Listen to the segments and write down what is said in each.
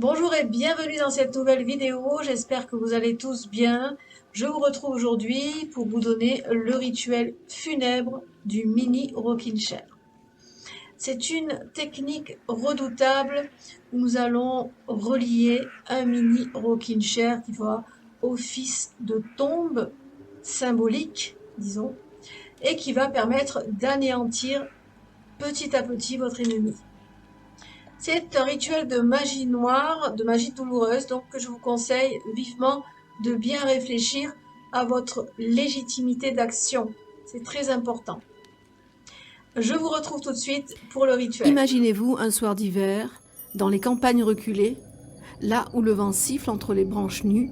Bonjour et bienvenue dans cette nouvelle vidéo, j'espère que vous allez tous bien. Je vous retrouve aujourd'hui pour vous donner le rituel funèbre du mini rocking chair. C'est une technique redoutable où nous allons relier un mini rocking chair qui fera office de tombe symbolique, disons, et qui va permettre d'anéantir petit à petit votre ennemi. C'est un rituel de magie noire, de magie douloureuse, donc que je vous conseille vivement de bien réfléchir à votre légitimité d'action. C'est très important. Je vous retrouve tout de suite pour le rituel. Imaginez-vous un soir d'hiver, dans les campagnes reculées, là où le vent siffle entre les branches nues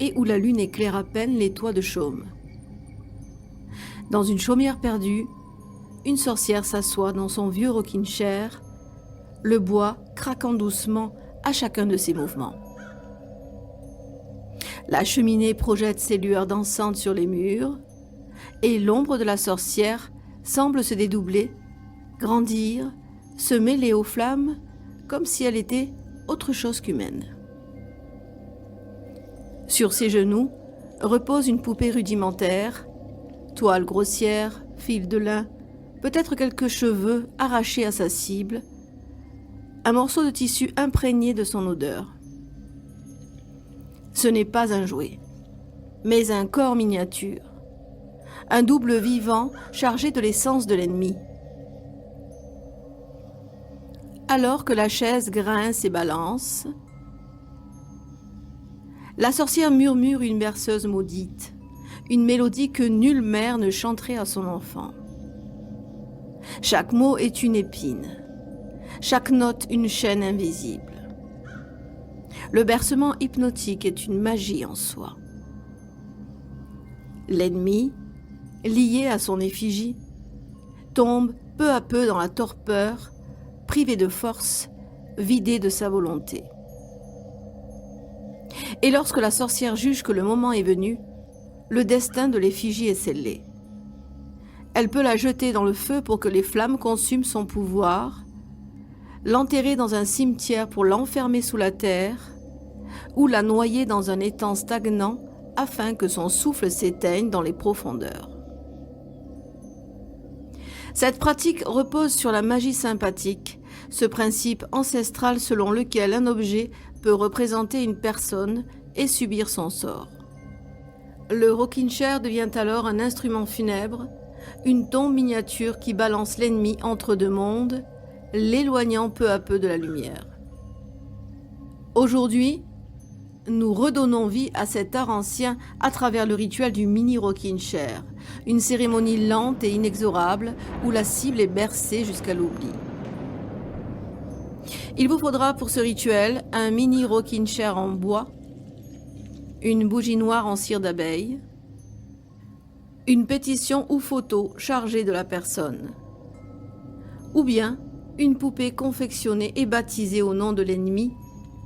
et où la lune éclaire à peine les toits de chaume. Dans une chaumière perdue, une sorcière s'assoit dans son vieux rocking chair, le bois craquant doucement à chacun de ses mouvements. La cheminée projette ses lueurs dansantes sur les murs, et l'ombre de la sorcière semble se dédoubler, grandir, se mêler aux flammes, comme si elle était autre chose qu'humaine. Sur ses genoux repose une poupée rudimentaire, toile grossière, fil de lin, peut-être quelques cheveux arrachés à sa cible, un morceau de tissu imprégné de son odeur. Ce n'est pas un jouet, mais un corps miniature, un double vivant chargé de l'essence de l'ennemi. Alors que la chaise grince et balance, la sorcière murmure une berceuse maudite, une mélodie que nulle mère ne chanterait à son enfant. Chaque mot est une épine, chaque note une chaîne invisible. Le bercement hypnotique est une magie en soi. L'ennemi, lié à son effigie, tombe peu à peu dans la torpeur, privé de force, vidé de sa volonté. Et lorsque la sorcière juge que le moment est venu, le destin de l'effigie est scellé. Elle peut la jeter dans le feu pour que les flammes consument son pouvoir, l'enterrer dans un cimetière pour l'enfermer sous la terre, ou la noyer dans un étang stagnant afin que son souffle s'éteigne dans les profondeurs. Cette pratique repose sur la magie sympathique, ce principe ancestral selon lequel un objet peut représenter une personne et subir son sort. Le rocking chair devient alors un instrument funèbre, une tombe miniature qui balance l'ennemi entre deux mondes, l'éloignant peu à peu de la lumière. Aujourd'hui, nous redonnons vie à cet art ancien à travers le rituel du mini rocking chair, une cérémonie lente et inexorable où la cible est bercée jusqu'à l'oubli. Il vous faudra pour ce rituel un mini rocking chair en bois, une bougie noire en cire d'abeille, une pétition ou photo chargée de la personne, ou bien une poupée confectionnée et baptisée au nom de l'ennemi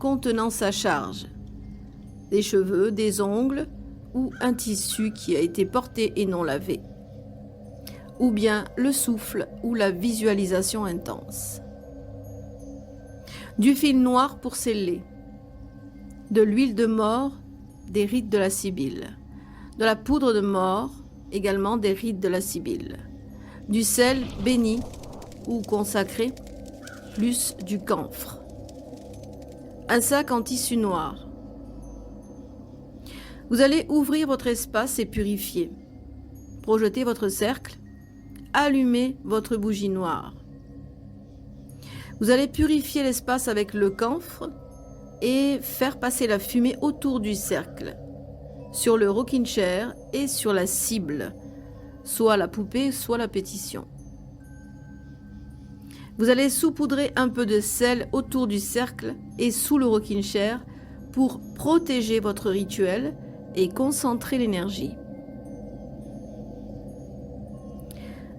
contenant sa charge, des cheveux, des ongles ou un tissu qui a été porté et non lavé, ou bien le souffle ou la visualisation intense. Du fil noir pour sceller, de l'huile de mort, des rides de la Sibylle, de la poudre de mort, également des rides de la Sibylle, du sel béni ou consacré, plus du camphre, un sac en tissu noir. Vous allez ouvrir votre espace et purifier, projeter votre cercle, allumer votre bougie noire. Vous allez purifier l'espace avec le camphre et faire passer la fumée autour du cercle, sur le rocking chair et sur la cible, soit la poupée, soit la pétition. Vous allez saupoudrer un peu de sel autour du cercle et sous le rocking chair pour protéger votre rituel et concentrer l'énergie.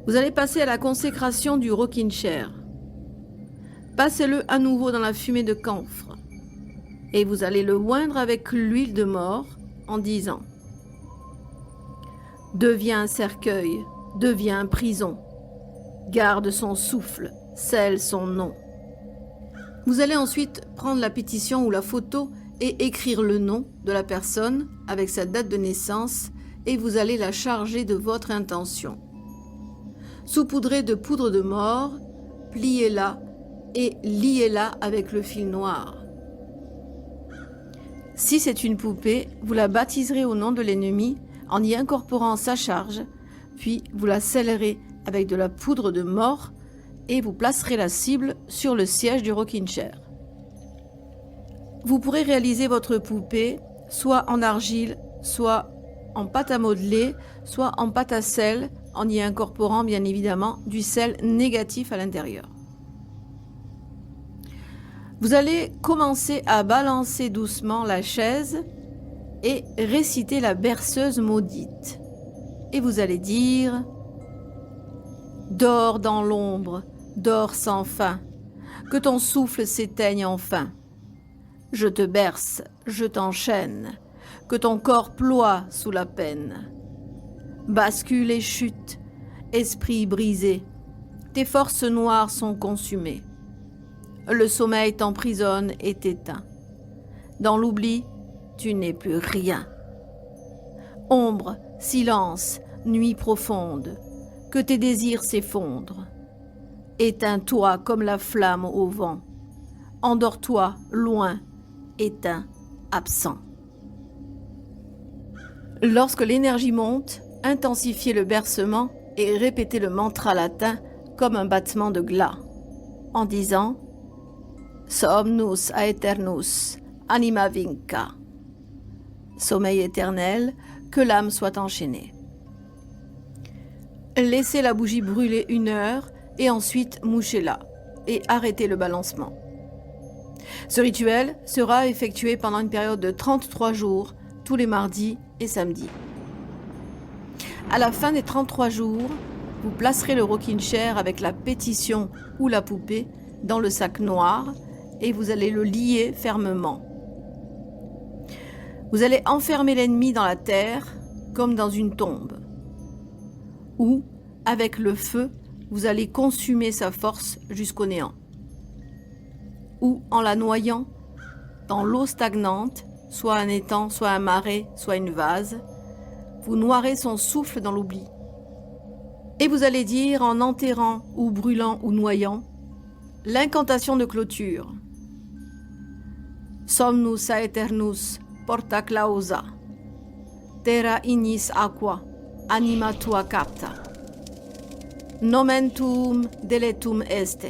Vous allez passer à la consécration du rocking chair. Passez-le à nouveau dans la fumée de camphre et vous allez le oindre avec l'huile de mort en disant « Deviens un cercueil, deviens prison, garde son souffle, scelle son nom. Vous allez ensuite prendre la pétition ou la photo et écrire le nom de la personne avec sa date de naissance et vous allez la charger de votre intention. Saupoudrez de poudre de mort, pliez-la et liez-la avec le fil noir. Si c'est une poupée, vous la baptiserez au nom de l'ennemi en y incorporant sa charge, puis vous la scellerez avec de la poudre de mort et vous placerez la cible sur le siège du rocking chair. Vous pourrez réaliser votre poupée soit en argile, soit en pâte à modeler, soit en pâte à sel, en y incorporant bien évidemment du sel négatif à l'intérieur. Vous allez commencer à balancer doucement la chaise et réciter la berceuse maudite. Et vous allez dire « Dors dans l'ombre, dors sans fin, que ton souffle s'éteigne enfin. Je te berce, je t'enchaîne, que ton corps ploie sous la peine. Bascule et chute, esprit brisé, tes forces noires sont consumées. Le sommeil t'emprisonne et t'éteint. Dans l'oubli, tu n'es plus rien. Ombre, silence, nuit profonde, que tes désirs s'effondrent. Éteins-toi comme la flamme au vent. Endors-toi loin, éteint, absent. Lorsque l'énergie monte, intensifiez le bercement et répétez le mantra latin comme un battement de glas, en disant Somnus aeternus, anima vinca. Sommeil éternel, que l'âme soit enchaînée. Laissez la bougie brûler 1 heure et ensuite mouchez-la et arrêtez le balancement. Ce rituel sera effectué pendant une période de 33 jours, tous les mardis et samedis. À la fin des 33 jours, vous placerez le rocking chair avec la pétition ou la poupée dans le sac noir et vous allez le lier fermement. Vous allez enfermer l'ennemi dans la terre comme dans une tombe. Ou, avec le feu, vous allez consumer sa force jusqu'au néant. Ou en la noyant dans l'eau stagnante, soit un étang, soit un marais, soit une vase, vous noierez son souffle dans l'oubli. Et vous allez dire en enterrant ou brûlant ou noyant l'incantation de clôture. Somnus aeternus porta clausa, terra ignis aqua, anima tua capta. Nomen tuum deletum est.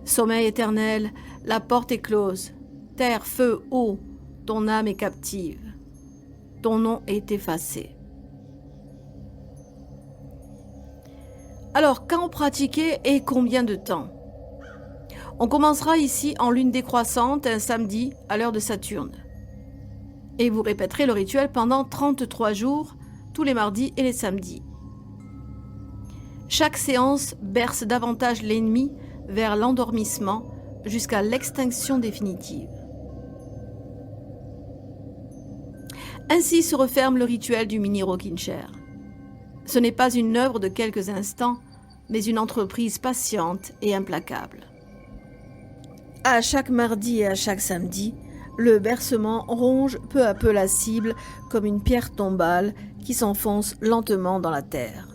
Sommeil éternel, la porte est close. Terre, feu, eau, ton âme est captive. Ton nom est effacé. Alors, quand pratiquer et combien de temps? On commencera ici en lune décroissante un samedi à l'heure de Saturne. Et vous répéterez le rituel pendant 33 jours, tous les mardis et les samedis. Chaque séance berce davantage l'ennemi vers l'endormissement jusqu'à l'extinction définitive. Ainsi se referme le rituel du mini rocking chair. Ce n'est pas une œuvre de quelques instants, mais une entreprise patiente et implacable. À chaque mardi et à chaque samedi, le bercement ronge peu à peu la cible comme une pierre tombale qui s'enfonce lentement dans la terre.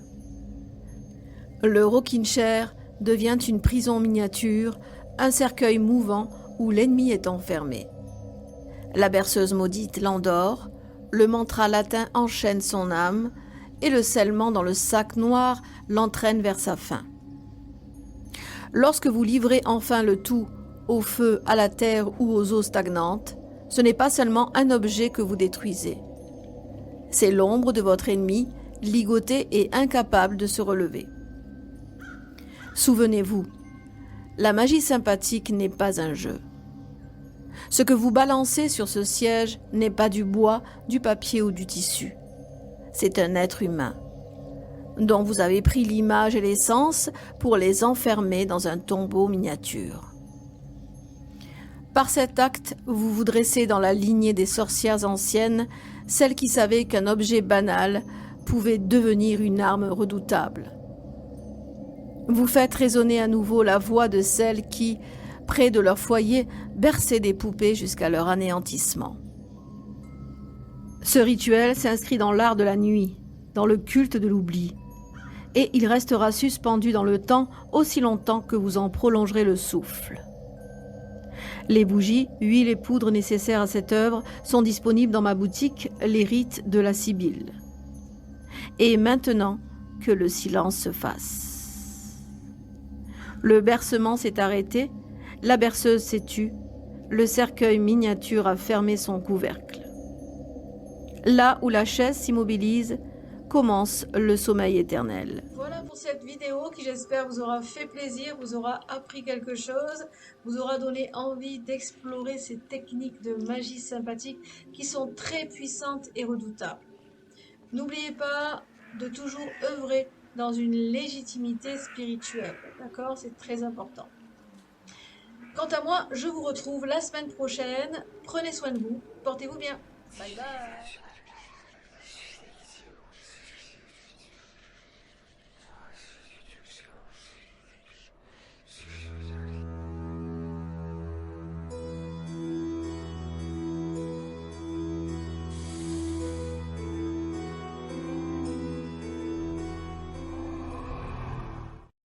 Le rocking chair devient une prison miniature, un cercueil mouvant où l'ennemi est enfermé. La berceuse maudite l'endort, le mantra latin enchaîne son âme et le scellement dans le sac noir l'entraîne vers sa fin. Lorsque vous livrez enfin le tout au feu, à la terre ou aux eaux stagnantes, ce n'est pas seulement un objet que vous détruisez. C'est l'ombre de votre ennemi, ligoté et incapable de se relever. Souvenez-vous, la magie sympathique n'est pas un jeu. Ce que vous balancez sur ce siège n'est pas du bois, du papier ou du tissu. C'est un être humain, dont vous avez pris l'image et l'essence pour les enfermer dans un tombeau miniature. Par cet acte, vous vous dressez dans la lignée des sorcières anciennes, celles qui savaient qu'un objet banal pouvait devenir une arme redoutable. Vous faites résonner à nouveau la voix de celles qui, près de leur foyer, berçaient des poupées jusqu'à leur anéantissement. Ce rituel s'inscrit dans l'art de la nuit, dans le culte de l'oubli, et il restera suspendu dans le temps aussi longtemps que vous en prolongerez le souffle. Les bougies, huiles et poudres nécessaires à cette œuvre sont disponibles dans ma boutique Les Rites de la Sibylle. Et maintenant, que le silence se fasse. Le bercement s'est arrêté, la berceuse s'est tue, le cercueil miniature a fermé son couvercle. Là où la chaise s'immobilise, commence le sommeil éternel. Voilà pour cette vidéo qui, j'espère, vous aura fait plaisir, vous aura appris quelque chose, vous aura donné envie d'explorer ces techniques de magie sympathique qui sont très puissantes et redoutables. N'oubliez pas de toujours œuvrer dans une légitimité spirituelle, d'accord? C'est très important. Quant à moi, je vous retrouve la semaine prochaine. Prenez soin de vous, portez-vous bien. Bye bye.